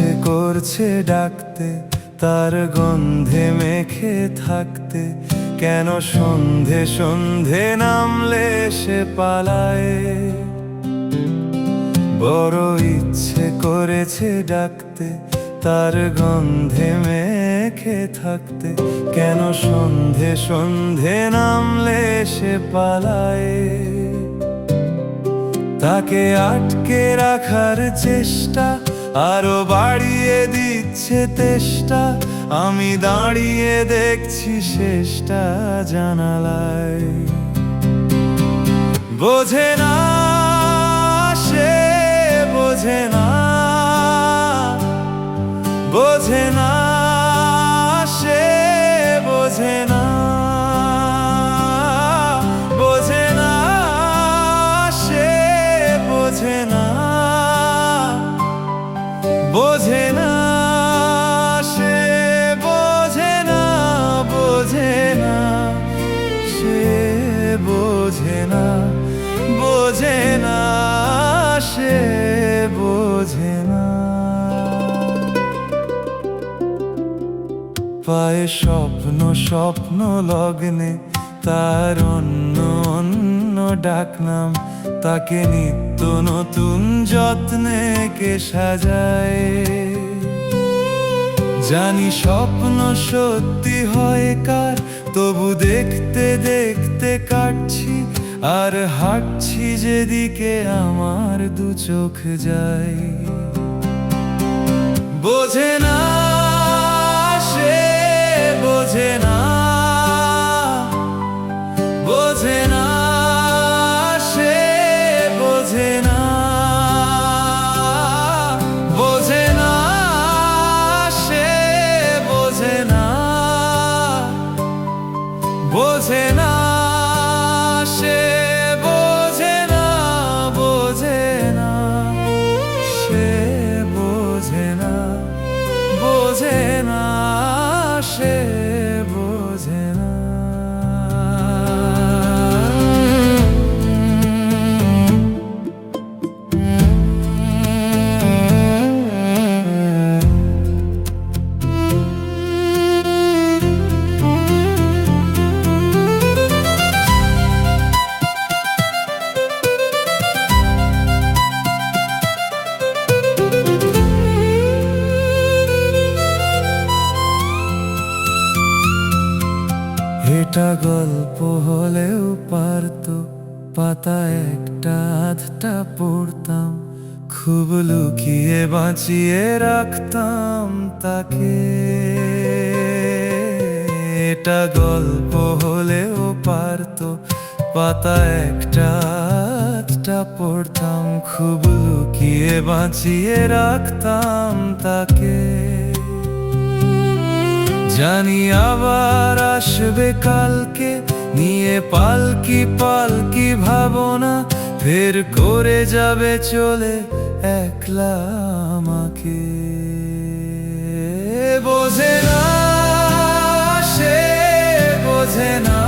ইচ্ছে করছে ডাকতে, তার গন্ধে মেখে থাকতে, কেন সন্ধে সন্ধে নামলে সে পালায়। বড় ইচ্ছে করেছে ডাকতে, তার গন্ধে মেখে থাকতে, কেন সন্ধে সন্ধে নামলে সে পালায়। তাকে আটকে রাখার চেষ্টা আরো বাড়িয়ে দিচ্ছে তেষ্টা, আমি দাঁড়িয়ে দেখছি শেষটা জানালায়। বোঝে না সে, বোঝে না, বোঝে না সে, বোঝে না, বোঝে না সে, বোঝে না, বোঝে না সে, বোঝে না, বোঝে না সে, বোঝে না, বোঝে না সে, বোঝে না। পায়ে স্বপ্ন স্বপ্ন লগ্নে তার অন্য অন্য ডাকনাম, তাকে নিত্য নতুন যত্নে কে সাজায়। জানি স্বপ্ন সত্যি হয় কার, তবু দেখতে দেখতে কাটছি আর হাঁটছি যেদিকে আমার দু চোখ যায়। বোঝে না সে, বোঝে না, বোঝে না সে, বোঝে না, বোঝে না সে, বোঝে না, বোঝে না সে, বোঝে না, বোঝে না সে, বোঝে না, বোঝে না সে, বোঝে না। এটা গল্প হলেও পারতো, পাতা একটা আধটা পড়তাম, খুব লুকিয়ে বাঁচিয়ে রাখতাম তাকে। এটা গল্প হলেও পারতো, পাতা একটা আধটা পড়তাম, খুব লুকিয়ে বাঁচিয়ে রাখতাম তাকে। জানি আবার আসবে কালকে, নিয়ে পালকি পালকি ভাবনা, ফের করে যাবে চলে একলা আমাকে। বোঝে না সে, বোঝে না,